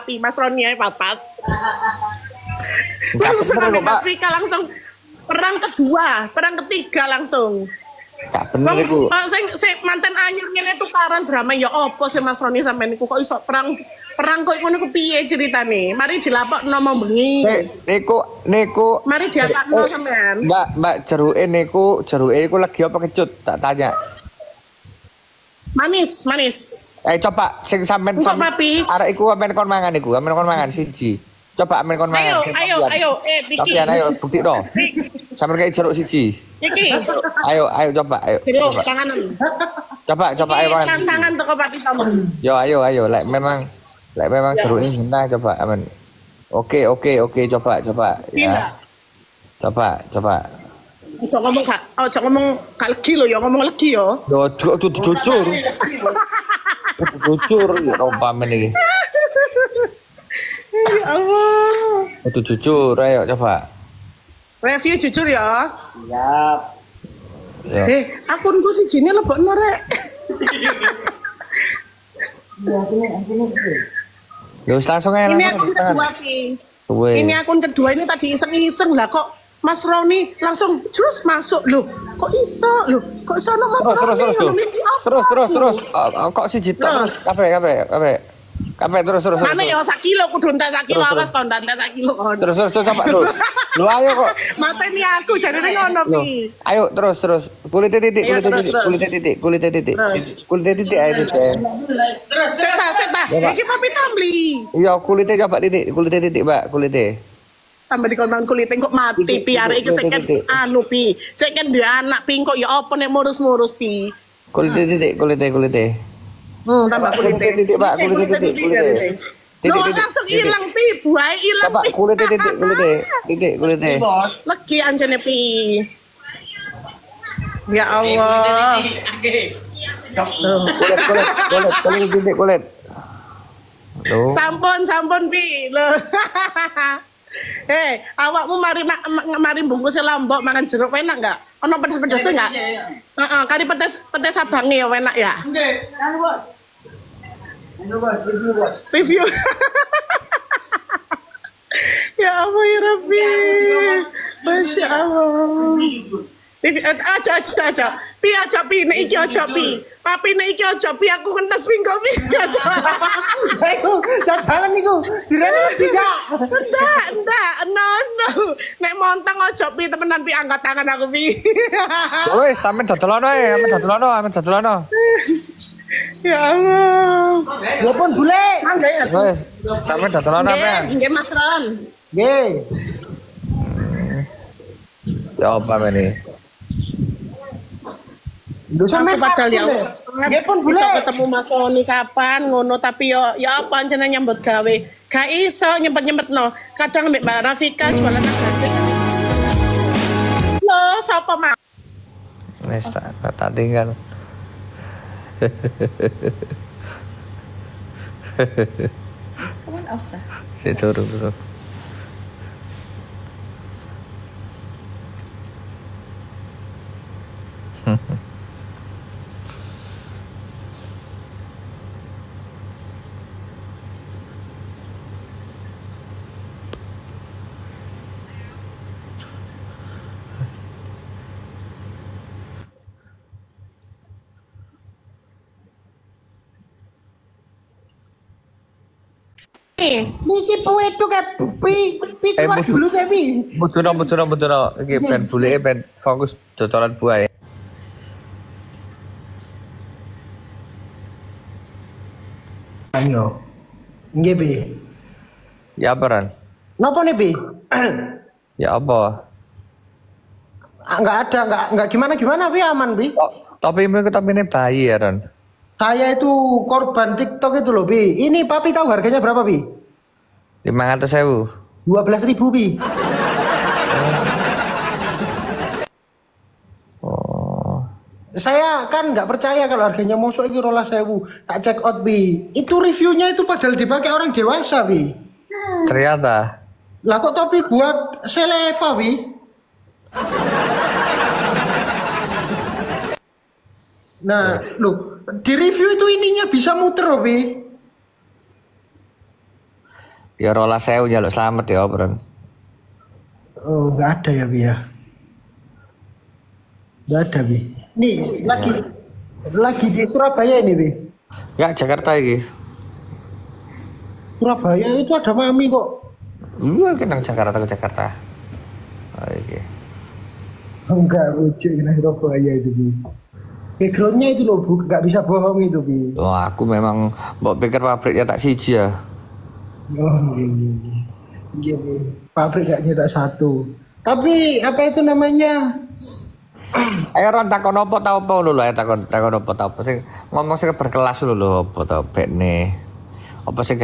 Pi, Mas Roni ae papat. Langsung ambil Afrika langsung perang kedua, perang ketiga langsung. Gak bener iku. Sing manten anyar ngene tukaran drama ya apa sih Mas Roni sampean niku kok iso perang kok ngono ku piye ceritane? Mari dilapokno mau bengi. Niku mari diapakno sampean. Mbak jeruke iku lagi apa kecut tak tanya. Manis. Coba sing sampean arek iku sampean kon mangan siji. Coba sampean kon mangan. Ayo, Tapi ayo bukti to. Sampean kayak jeruk siji. Iki. Ayo coba. Jeruk tanganan. Coba ayo mangan. Tangan teko Pak Pitomo. Yo ayo lek memang jeruk ini nah coba aman. Oke coba ya. Coba. Ojo ngomong gak legi lho ya, ngomong legi ya. Yo jujur. Jujur ya rompamen iki. Ya Allah. Itu jujur ayo coba. Review jujur ya. Siap. Ya. Akunku sijine lebokno rek. Iya, ini. Ya langsung aja. Ini akun kedua Pi. Ini akun kedua ini tadi iseng-iseng lah kok Mas Roni langsung terus masuk loh. Kok iso loh? Kok iso ono Mas Roni? Terus. Kok siji terus kabeh terus. Mana ya 1 kilo kudu entek 1 kilo awas kon entek 1 kilo kon. Terus coba terus. Lu ayo kok. Mateni aku jarene ngono Pi. Ayo terus. Kulit titik. Ayo titik. Seta. Iki papi tambli. Iya kulitnya coba titik Mbak kulitnya. Tambah dikon kulit kok mati Pi arek iki seket anu Pi. Seket dia anak Pi kok ya apa nek murus-murus Pi. Kulitnya. Tambah kulitnya. Titik Mbak kulitnya. Loh langsung hilang Pi, buai hilang Coba Pi. kulitnya. Legi anjene Pi. Ya Allah. Kulit. Loh. Sampun Pi. Loh. Awakmu mari bungkus lombok mangan jeruk enak enggak? Ono pedes-pedesnya enggak? Heeh, kari pedes abange ya enak ya. Nggih, kan Bos. Review. Ya Allah ya Rabbi. Masya Allah. Aja. Pi nek iki aja Pi. Papi nek iki aja Pi aku kentas pingko Pi. Iku jajalan niku. Direne lebih gak? Enggak. No. Nek montang aja Pi temenan Pi angkat tangan aku Pi. Wes sampean dodolono. Ya Allah. Ya pun bule. Wes sampean dodolono men. Nggih Mas Ron. Nggih. Ya apa ini? Lho sampe padahal ya. Nggih pun bule. Bisa ketemu Mas Roni kapan ngono tapi ya apa jenenge nyambut gawe. Gak iso nyempet-nyempetno. Kadang mbek Mbak Rafika jualan gratis. Loh, sapa Mak? Wes tak tinggal. Kapan off dah? Si turun. Niki puwe itu kayak pi keluar dulu saya pi. Betul. Iki ben buleke ben fokus dodolan buah ya. Ayo. Nggih pi. Ya apa Ran? Napa nih pi? Ya apa? Enggak ada, enggak gimana pi aman pi. Tapi ini bayi ya Ran. Saya itu korban TikTok itu loh pi. Ini papi tahu harganya berapa pi? 500.000. 12.000 pi. Oh. Saya kan nggak percaya kalau harganya mosok itu 12.000. Tak check out bi. Itu reviewnya itu padahal dipakai orang dewasa bi. Ternyata. Lah kok topi buat seleva bi? Nah, loh, di review itu ininya bisa muter loh bi. Ya 12.000 njaluk selamat ya, Bro. Oh, nggak ada ya, Bi ya. Nggak ada, Bi. Ini lagi di Surabaya ini, Bi. Ya, Jakarta iki. Surabaya itu ada mami kok. Iya, kenang Jakarta ke Jakarta. Oh, iki. Enggak, lucu ini Surabaya itu, Bi. Backgroundnya itu loh, Bu. Nggak bisa bohong itu, Bi. Oh, aku memang mbok pikir pabriknya tak siji ya. Oh, iya, Bi. Pabrik nggak nyetak satu. Tapi apa itu namanya? Ayo Ron takon apa tau apa lho takon apa tau apa sing ngomong sing berkelas lho apa tau bekne. Apa sing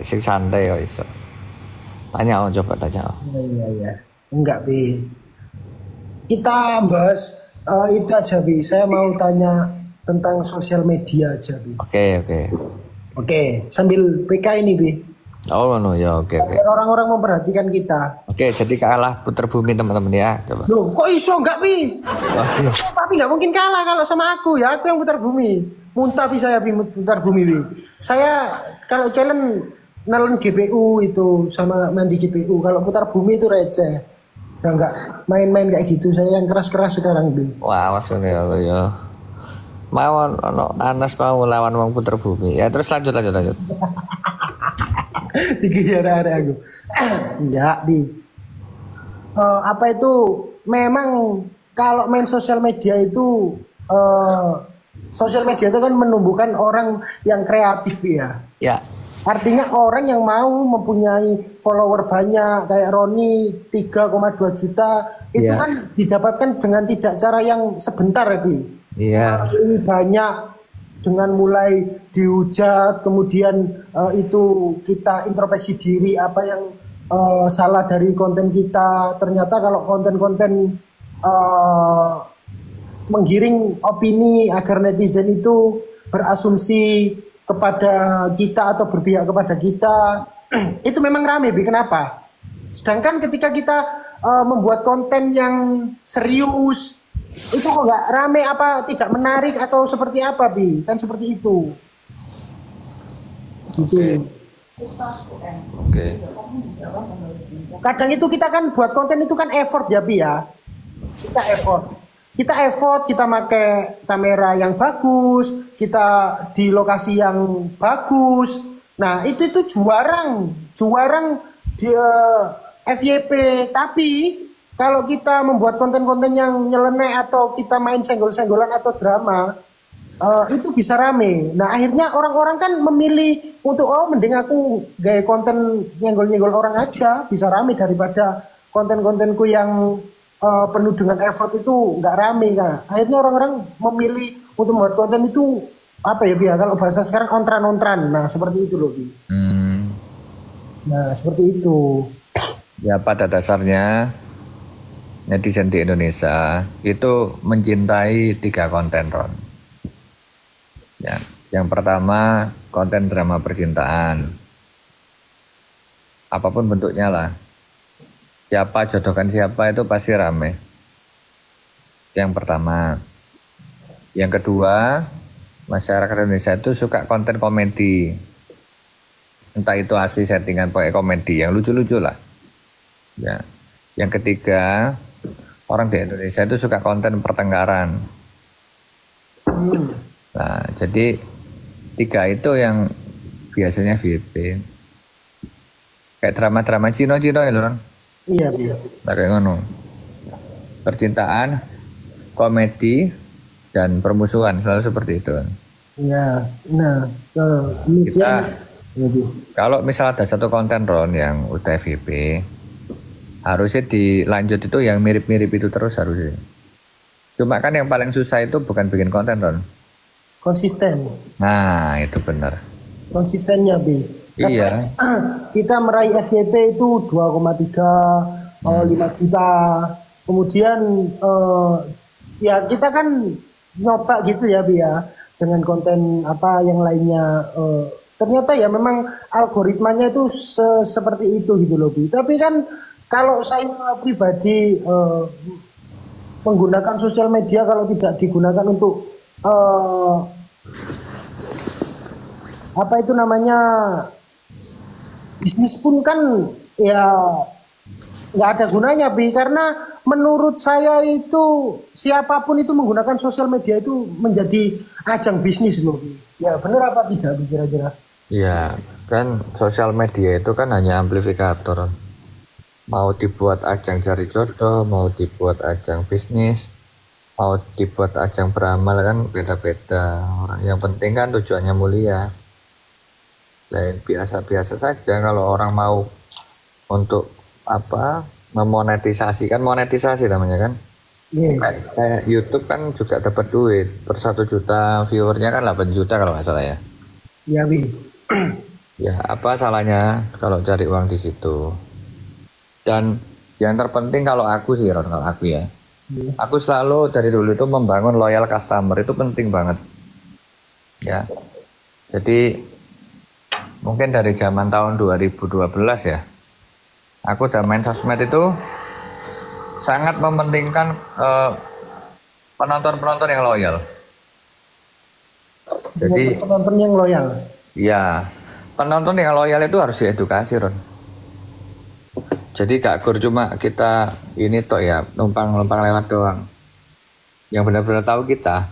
sing santai ya iso. Tanya coba tanya. Iya. Enggak, Bi. Kita bahas itu aja, Bi. Saya mau tanya tentang sosial media aja, Bi. Oke, sambil PK ini, Bi. Oh no ya oke. Orang-orang memperhatikan kita. Oke, jadi kalah puter bumi teman-teman ya, coba. Loh, kok iso enggak, Pi? Tapi enggak mungkin kalah kalau sama aku ya. Aku yang putar bumi. Muntah Pi saya putar bumi, Pi. Saya kalau challenge nelen GPU itu sama mandi GPU. Kalau putar bumi itu receh. Ya enggak main-main kayak gitu. Saya yang keras-keras sekarang, Pi. Wah, maksudnya ya. Mau Anas mau lawan wong puter bumi. Ya terus lanjut. Tinggi ada aku. Enggak, Bi. Apa itu memang kalau main sosial media itu kan menumbuhkan orang yang kreatif, Bi ya. Ya. Artinya orang yang mau mempunyai follower banyak kayak Roni 3,2 juta itu kan didapatkan dengan tidak cara yang sebentar, ya, Bi. Iya. Ini banyak dengan mulai dihujat, kemudian itu kita introspeksi diri apa yang salah dari konten kita. Ternyata kalau konten-konten menggiring opini agar netizen itu berasumsi kepada kita atau berpihak kepada kita, itu memang rame, Bi. Kenapa? Sedangkan ketika kita membuat konten yang serius, itu kok nggak rame, apa tidak menarik atau seperti apa, Bi? Kan seperti itu. Gitu. Oke. Kadang itu kita kan buat konten itu kan effort ya, Bi ya. Kita effort, kita pakai kamera yang bagus, kita di lokasi yang bagus. Nah, itu juarang di FYP. Tapi kalau kita membuat konten-konten yang nyeleneh atau kita main senggol-senggolan atau drama, itu bisa rame. Nah, akhirnya orang-orang kan memilih untuk mending aku gaya konten nyenggol-nyenggol orang aja, bisa rame daripada konten-kontenku yang penuh dengan effort itu nggak rame kan. Akhirnya orang-orang memilih untuk membuat konten itu apa ya, Bi? Kalau bahasa sekarang ontran-ontran. Nah, seperti itu loh, Bi. Nah, seperti itu. Ya pada dasarnya netizen di Indonesia itu mencintai 3 konten, Ron. Ya, yang pertama konten drama percintaan, apapun bentuknya lah. Siapa jodohkan siapa itu pasti rame. Yang pertama. Yang kedua, masyarakat Indonesia itu suka konten komedi. Entah itu asli settingan pakai komedi yang lucu-lucu lah. Ya. Yang ketiga, orang di Indonesia itu suka konten pertengkaran. Nah, jadi 3 itu yang biasanya VIP. Kayak drama-drama Cino ya, Lurang. Iya, Bi. Kayak ngono. Percintaan, komedi, dan permusuhan selalu seperti itu. Iya. Nah, kita kalau misal ada satu konten, Ron, yang udah FYP, harusnya dilanjut itu yang mirip-mirip itu terus harusnya. Cuma kan yang paling susah itu bukan bikin konten, Ron. Konsisten. Nah, itu benar. Konsistennya, Bi. Iya. Kita meraih FYP itu 2,3 juta. Kemudian ya kita kan nyoba gitu ya, Bi ya, dengan konten apa yang lainnya. Ternyata ya memang algoritmanya itu seperti itu gitu loh, Bi. Tapi kan kalau saya pribadi menggunakan sosial media kalau tidak digunakan untuk apa itu namanya bisnis pun kan ya nggak ada gunanya Bi, karena menurut saya itu siapapun itu menggunakan sosial media itu menjadi ajang bisnis loh Bi. Ya benar apa tidak Bi kira-kira? Ya, kan sosial media itu kan hanya amplifikator. Mau dibuat ajang cari jodoh, mau dibuat ajang bisnis, mau dibuat ajang beramal kan beda-beda. Yang penting kan tujuannya mulia. Dan biasa-biasa saja kalau orang mau untuk apa memonetisasi, kan monetisasi namanya kan. Iya. Kayak YouTube kan juga dapat duit per 1 juta viewernya kan 8 juta kalau nggak salah ya. Ya Bi. Ya apa salahnya kalau cari uang di situ. Dan yang terpenting kalau aku sih Ron, kalau aku ya. Aku selalu dari dulu itu membangun loyal customer, itu penting banget. Ya. Jadi mungkin dari zaman tahun 2012 ya. Aku udah main sosmed itu sangat mementingkan penonton-penonton yang loyal. Jadi penonton yang loyal. ya, penonton yang loyal itu harus diedukasi, Ron. Jadi gak gur cuma kita ini tok ya, numpang-numpang lewat doang. Yang benar-benar tahu kita.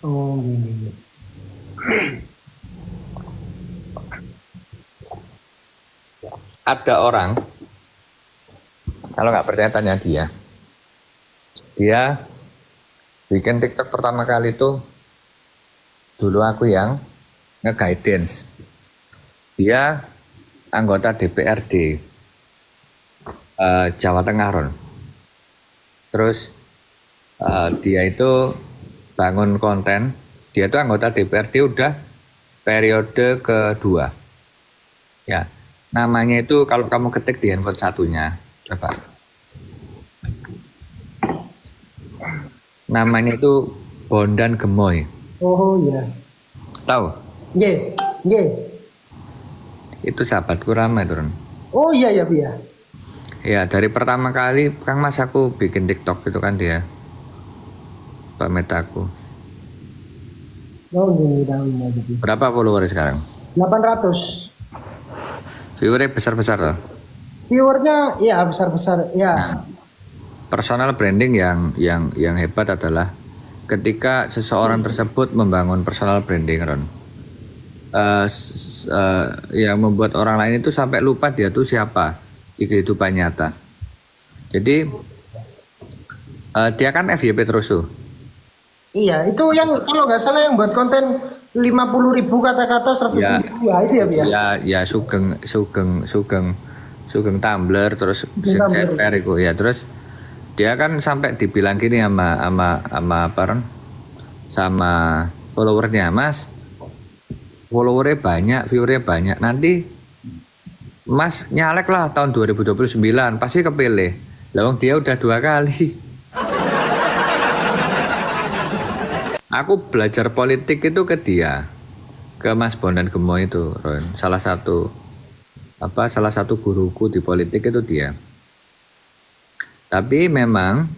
Oh, gini. Ada orang, kalau nggak percaya tanya dia. Dia bikin TikTok pertama kali itu, dulu aku yang nge-guidance. Dia anggota DPRD Jawa Tengah, Ron. Terus dia itu bangun konten. Dia itu anggota DPRD udah periode kedua. Ya, namanya itu kalau kamu ketik di handphone satunya, coba. Namanya itu Bondan Gemoy. Oh iya. Tahu? Nggih. Itu sahabatku ramai, Ron. Oh iya ya, Bi ya. Ya, dari pertama kali Kang Mas aku bikin TikTok itu kan dia pamit aku. Oh gini daunnya gitu. Berapa follower sekarang? 800. Viewernya besar-besar loh. Viewernya ya besar-besar ya. Nah, personal branding yang hebat adalah ketika seseorang tersebut membangun personal branding, Ron. Yang membuat orang lain itu sampai lupa dia tuh siapa di kehidupan nyata. Jadi dia kan FYP terus tuh. Iya, itu yang kalau nggak salah yang buat konten 50.000 kata-kata 100.000 ya itu ya, Bi ya. Ya sugeng Tumblr terus CPR itu ya, terus dia kan sampai dibilang gini sama apa Ron? Sama followernya, Mas, followernya banyak, viewernya banyak, nanti Mas nyalek lah tahun 2029 pasti kepilih. Lawang dia udah 2 kali. Aku belajar politik itu ke dia, ke Mas Bondan Gemoy itu, Ron. Salah satu guruku di politik itu dia. Tapi memang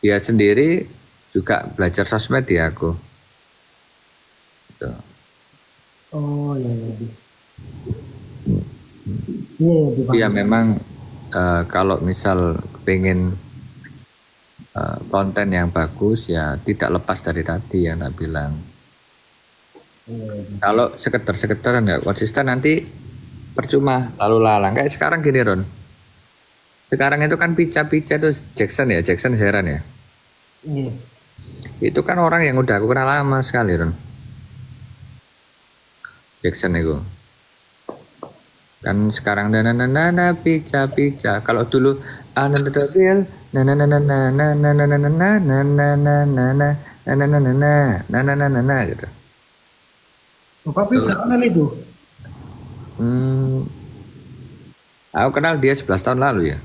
dia sendiri juga belajar sosmed di aku. Tuh. Oh iya. Iya memang kalau misal pengen konten yang bagus ya tidak lepas dari tadi yang tak bilang. Kalau sekedar nggak konsisten nanti percuma lalu lalang. Kayak sekarang gini, Ron. Sekarang itu kan pica-pica itu Jackson Heran ya. Iya. Itu kan orang yang udah aku kenal lama sekali, Ron. Jackson itu. Kan sekarang nana pica. Kalau dulu anandadavil nana gitu. Tapi kenal itu. Aku kenal dia 11 tahun lalu ya.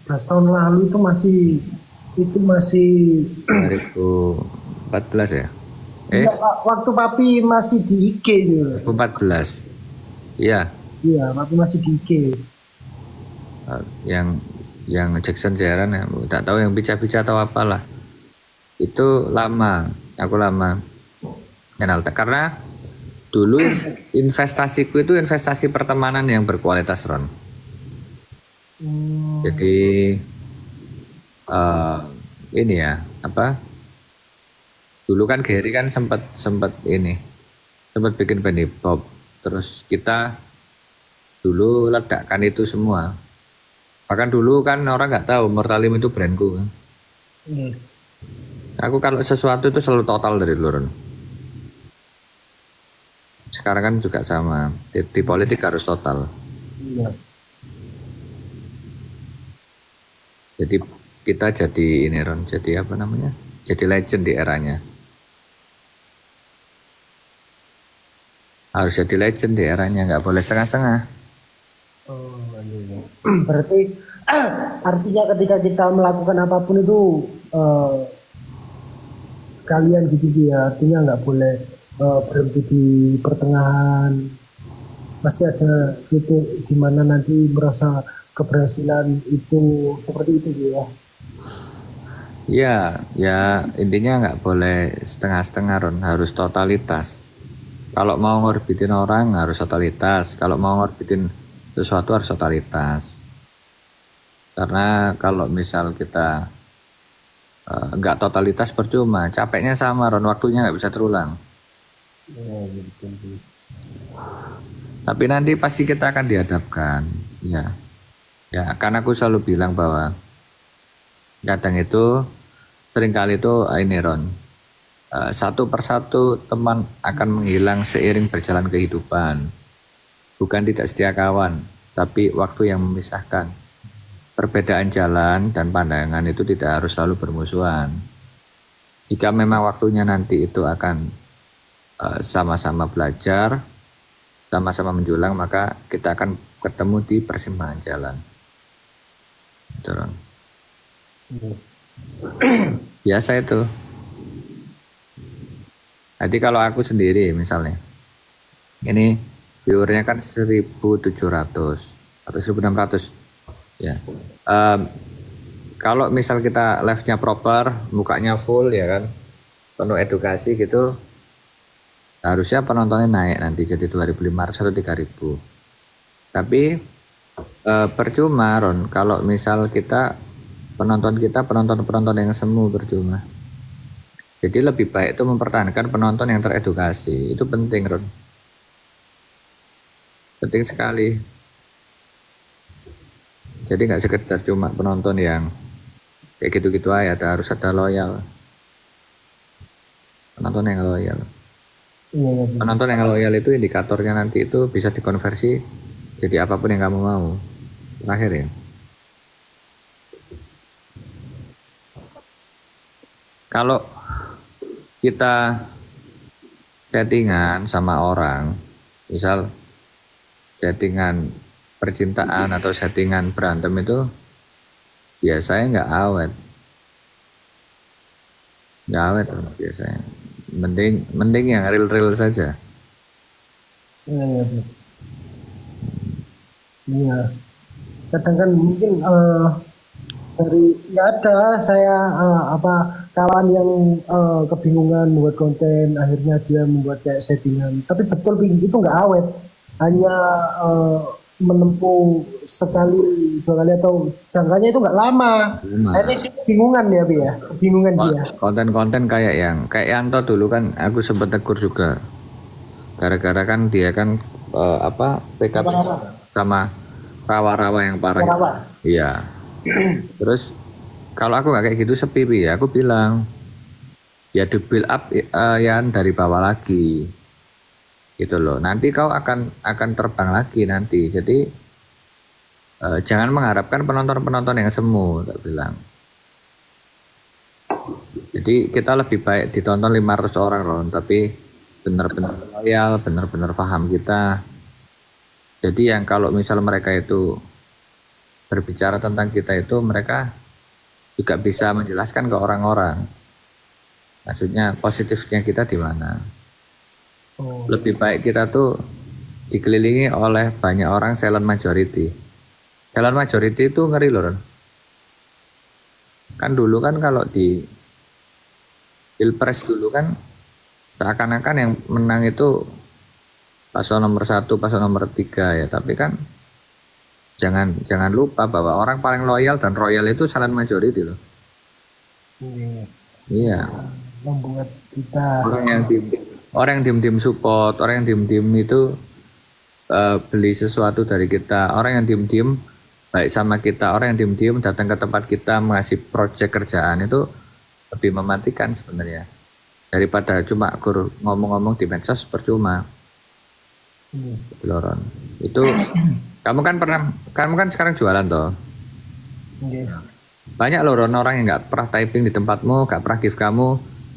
11 tahun lalu itu masih 2014 ya. Iya, waktu Papi masih di IG itu. 2014. Iya. Iya, Papi masih di IG. Yang Jackson Jaran ya, tak tahu yang pica-pica atau apalah. Itu lama, aku lama kenal karena Dulu investasiku itu investasi pertemanan yang berkualitas, Ron. Jadi ini ya, apa? Dulu kan Gary kan sempat bikin band hip hop. Terus kita dulu ledakkan itu semua. Bahkan dulu kan orang nggak tahu Mortalim itu brandku kan. Aku kalau sesuatu itu selalu total dari dulu, Ron. Sekarang kan juga sama, di politik harus total. Iya. Jadi kita jadi ini, Ron, jadi apa namanya? Jadi legend di eranya. Harus jadi legend di eranya, nggak boleh setengah-setengah. Oh, iya. Berarti artinya ketika kita melakukan apapun itu kalian gitu ya, artinya nggak boleh berhenti di pertengahan. Pasti ada titik di mana nanti merasa keberhasilan itu seperti itu ya. Iya, ya intinya nggak boleh setengah-setengah, Ron, harus totalitas. Kalau mau ngorbitin orang harus totalitas, kalau mau ngorbitin sesuatu harus totalitas. Karena kalau misal kita nggak totalitas percuma, capeknya sama, Ron, waktunya nggak bisa terulang. Tapi nanti pasti kita akan dihadapkan, ya. Ya, karena aku selalu bilang bahwa kadang itu seringkali itu ini, Ron, satu persatu teman akan menghilang seiring berjalan kehidupan. Bukan tidak setia kawan, tapi waktu yang memisahkan. Perbedaan jalan dan pandangan itu tidak harus selalu bermusuhan. Jika memang waktunya nanti itu akan sama-sama belajar, sama-sama menjulang, maka kita akan ketemu di persimpangan jalan. Ron. Biasa itu. Jadi kalau aku sendiri misalnya, ini viewernya kan 1.700 atau 1.600 ya. Kalau misal kita live-nya proper, mukanya full ya kan, penuh edukasi gitu, harusnya penontonnya naik nanti jadi 2.500 atau 3.000. Tapi percuma, Ron, kalau misal penonton yang semu, percuma. Jadi lebih baik itu mempertahankan penonton yang teredukasi. Itu penting, Ron. Penting sekali. Jadi nggak sekedar cuma penonton yang kayak gitu-gitu aja, harus ada loyal. Penonton yang loyal. Iya. Penonton yang loyal itu indikatornya nanti itu bisa dikonversi jadi apapun yang kamu mau. Terakhir ya. Kalau kita settingan sama orang, misal settingan percintaan atau settingan berantem itu biasanya nggak awet. Nggak awet biasanya. Mending yang real saja. Iya. Iya. Kadang kan mungkin dari ya ada saya kawan yang kebingungan membuat konten, akhirnya dia membuat kayak settingan, tapi betul itu nggak awet, hanya menempuh sekali 2 kali atau jangkanya itu nggak lama. Akhirnya dia kebingungan ya, Bi ya, kebingungan dia. Konten-konten kayak Yanto dulu kan aku sempat tegur juga, gara-gara kan dia kan PKP sama rawa-rawa yang parah. Iya. Terus kalau aku nggak kayak gitu sepi, ya aku bilang ya di build up yang dari bawah lagi gitu loh, nanti kau akan terbang lagi nanti. Jadi jangan mengharapkan penonton yang semu, tak bilang. Jadi kita lebih baik ditonton 500 orang, Ron, tapi benar-benar loyal, benar-benar paham kita. Jadi yang kalau misal mereka itu berbicara tentang kita itu, mereka juga bisa menjelaskan ke orang-orang. Maksudnya positifnya kita di mana. Lebih baik kita tuh dikelilingi oleh banyak orang silent majority. Silent majority itu ngeri loh, Ron. Kan dulu kan kalau di Pilpres dulu kan seakan-akan yang menang itu paslon nomor 1, paslon nomor 3 ya. Tapi kan jangan lupa bahwa orang paling loyal dan royal itu silent majority loh. Iya. Membuat kita orang yang tim support, orang yang tim itu beli sesuatu dari kita, orang yang tim baik sama kita, orang yang tim datang ke tempat kita mengasih project kerjaan itu lebih mematikan sebenarnya daripada cuma ngomong-ngomong di medsos percuma. Loron. Itu kamu kan sekarang jualan toh. Banyak loron orang yang nggak pernah typing di tempatmu, nggak pernah gift kamu,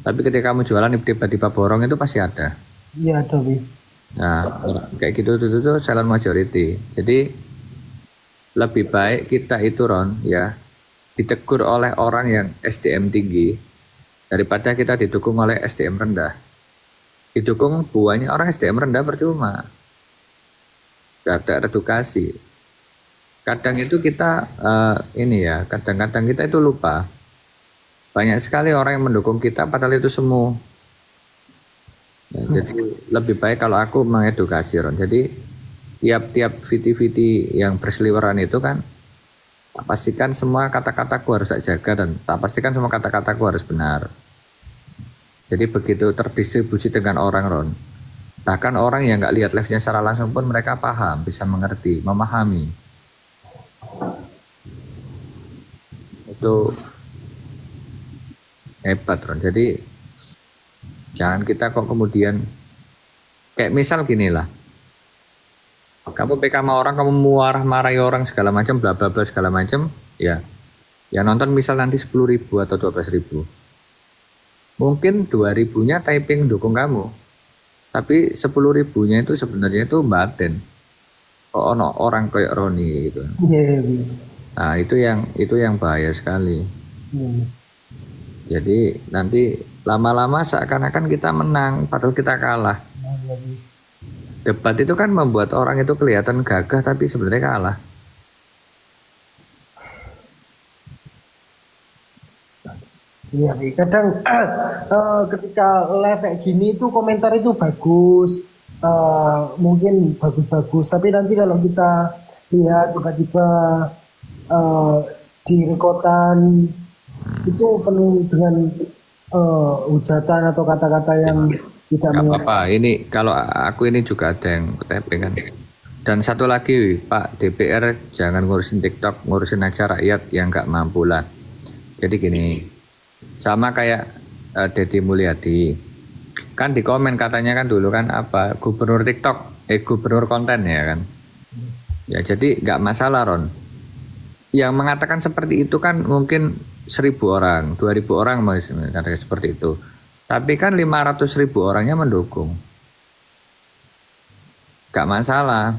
tapi ketika kamu jualan tiba-tiba borong itu pasti ada. Iya ada, Bi. Nah, kayak gitu itu silent majority. Jadi lebih baik kita itu Ron ya ditegur oleh orang yang SDM tinggi daripada kita didukung oleh SDM rendah. Didukung buahnya orang SDM rendah percuma. Gak ada edukasi. Kadang itu kita kadang-kadang kita itu lupa. Banyak sekali orang yang mendukung kita padahal itu semu. Ya, jadi lebih baik kalau aku mengedukasi Ron. Jadi tiap VT yang berseliweran itu kan tak pastikan semua kata-kataku harus tak jaga dan tak pastikan semua kata-kataku harus benar. Jadi begitu terdistribusi dengan orang Ron, bahkan orang yang nggak lihat live-nya secara langsung pun mereka paham, bisa mengerti, memahami. Itu hebat Ron. Jadi jangan kita kok kemudian kayak misal gini lah. Kamu PK sama orang, kamu marah-marahi orang segala macam, bla bla bla segala macam, ya nonton misal nanti 10.000 atau 12.000. Mungkin 2.000-nya typing dukung kamu, tapi 10.000-nya itu sebenarnya itu batin. Oh no, orang kayak Roni gitu. Nah itu yang bahaya sekali. Jadi nanti lama-lama seakan-akan kita menang, padahal kita kalah. Debat itu kan membuat orang itu kelihatan gagah tapi sebenarnya kalah. Iya, kadang ketika live kayak gini itu komentar itu bagus, mungkin bagus-bagus. Tapi nanti kalau kita lihat tiba-tiba di rekotan itu penuh dengan hujatan atau kata-kata yang tidak apa-apa. Ini kalau aku ini juga ada yang typing kan. Dan satu lagi Pak DPR jangan ngurusin TikTok, ngurusin aja rakyat yang nggak mampu lah. Jadi gini, sama kayak Deddy Mulyadi kan di komen katanya kan dulu kan apa gubernur TikTok, gubernur konten ya kan. Ya jadi nggak masalah Ron. Yang mengatakan seperti itu kan mungkin 1.000 orang, 2.000 orang mengatakan seperti itu. Tapi kan 500.000 orangnya mendukung. Gak masalah.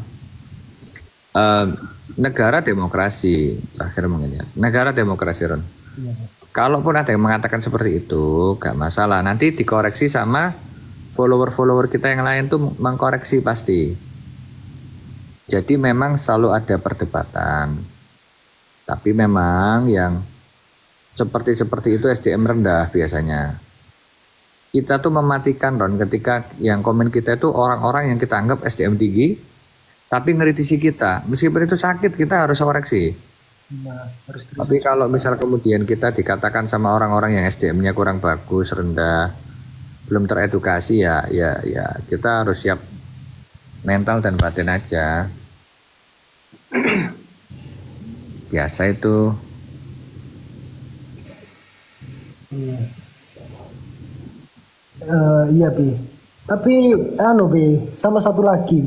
Negara demokrasi, terakhir mungkin ya. Negara demokrasi Ron. Kalaupun ada yang mengatakan seperti itu, gak masalah. Nanti dikoreksi sama follower-follower kita yang lain tuh mengkoreksi pasti. Jadi memang selalu ada perdebatan. Tapi memang yang seperti itu SDM rendah biasanya. Kita tuh mematikan Ron ketika yang komen kita itu orang-orang yang kita anggap SDM tinggi tapi ngeritisi kita. Meskipun itu sakit kita harus koreksi. Tapi kalau misal kemudian kita dikatakan sama orang-orang yang SDM-nya kurang bagus, rendah, belum teredukasi ya kita harus siap mental dan batin aja. Biasa itu. Iya Bi. Tapi Bi, sama satu lagi.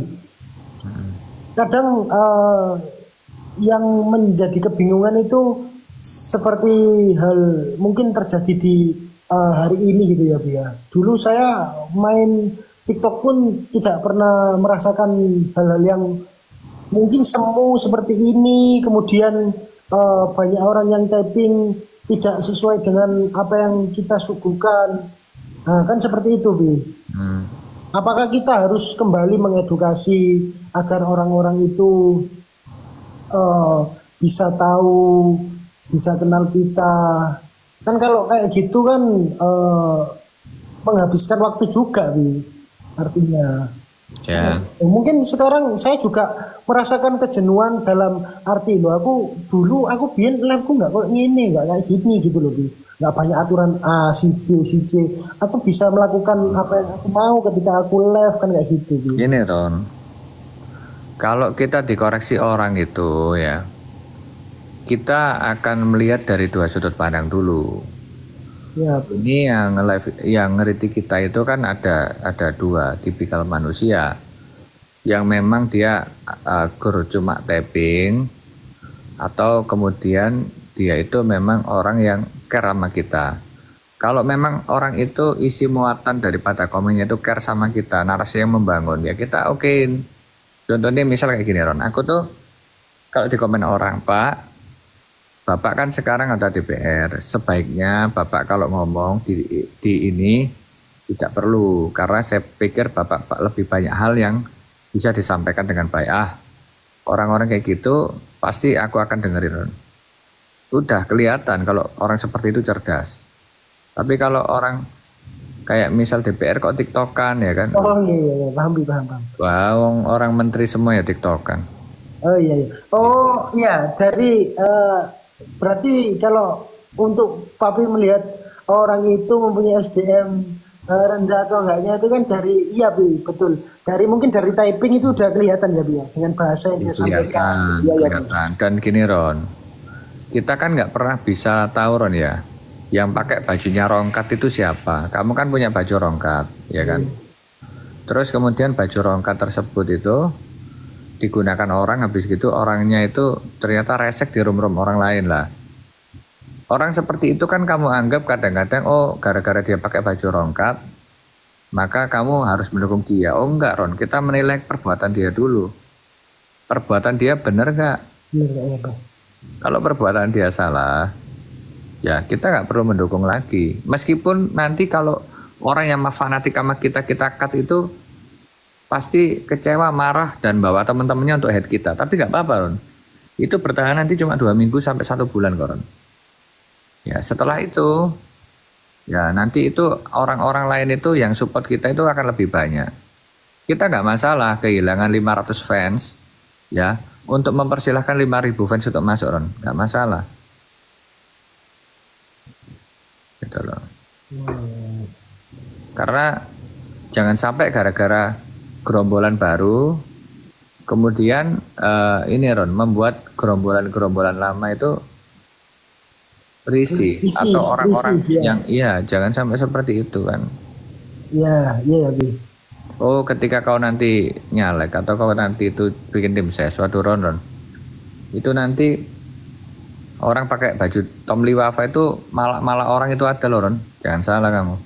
Kadang yang menjadi kebingungan itu seperti hal mungkin terjadi di hari ini gitu ya Bi ya. Dulu saya main TikTok pun tidak pernah merasakan hal-hal yang mungkin semu seperti ini. Kemudian banyak orang yang typing tidak sesuai dengan apa yang kita suguhkan. Nah kan seperti itu Bi. Apakah kita harus kembali mengedukasi agar orang-orang itu bisa tahu, bisa kenal kita? Kan kalau kayak gitu kan menghabiskan waktu juga Bi. Artinya Mungkin sekarang saya juga merasakan kejenuhan dalam arti loh, aku biyen live-ku nggak kok ngene, nggak kayak gini gitu loh, Bi. Nggak banyak aturan A, si B, si C. Aku bisa melakukan apa yang aku mau ketika aku live kan kayak gitu, Bi. Gini Ron, kalau kita dikoreksi orang itu ya, kita akan melihat dari dua sudut pandang dulu. Ya, Ini yang ngeritik kita itu kan ada dua tipikal manusia. Yang memang dia guru cuma tapping, atau kemudian dia itu memang orang yang care sama kita. Kalau memang orang itu isi muatan daripada komennya itu care sama kita, narasi yang membangun, ya kita okein. Contohnya misal kayak gini Ron, aku tuh kalau di komen orang, Pak, Bapak kan sekarang ada DPR, sebaiknya Bapak kalau ngomong di ini tidak perlu, karena saya pikir Bapak lebih banyak hal yang bisa disampaikan dengan baik. Orang-orang kayak gitu pasti aku akan dengerin. Udah kelihatan kalau orang seperti itu cerdas. Tapi kalau orang kayak misal DPR kok TikTokan ya kan? oh iya, paham. Wah, orang menteri semua ya TikTokan. Oh iya. Oh iya, dari berarti kalau untuk Papi melihat orang itu mempunyai SDM rendah atau enggaknya itu kan dari iya Bi, betul. Mungkin dari typing itu udah kelihatan ya Bi ya, dengan bahasa yang dia sampaikan. Kelihatan. Dan gini Ron, kita kan nggak pernah bisa tahu Ron ya, yang pakai bajunya rongkat itu siapa. Kamu kan punya baju rongkat, ya kan? Terus kemudian baju rongkat tersebut itu digunakan orang, habis gitu orangnya itu ternyata resek di room-room orang lain lah. Orang seperti itu kan kamu anggap kadang-kadang, oh gara-gara dia pakai baju rongkat, maka kamu harus mendukung dia. Oh enggak Ron, kita menilai perbuatan dia dulu. Perbuatan dia benar nggak? Kalau perbuatan dia salah, ya kita nggak perlu mendukung lagi. Meskipun nanti kalau orang yang fanatik sama kita cut itu pasti kecewa, marah, dan bawa teman-temannya untuk head kita. Tapi nggak apa-apa Ron. Itu bertahan nanti cuma 2 minggu sampai 1 bulan kok Ron. Ya setelah itu, ya nanti itu orang-orang lain itu yang support kita itu akan lebih banyak. Kita nggak masalah kehilangan 500 fans, ya, untuk mempersilahkan 5.000 fans untuk masuk Ron. Nggak masalah. Gitu loh. Karena jangan sampai gara-gara gerombolan baru, kemudian ini Ron, membuat gerombolan lama itu risih atau orang-orang yang jangan sampai seperti itu kan. Iya Bi. Oh ketika kau nanti nyalek atau kau nanti itu bikin tim ses suatu Ron, itu nanti orang pakai baju Tom Liwafa itu malah orang itu ada loh Ron, jangan salah kamu.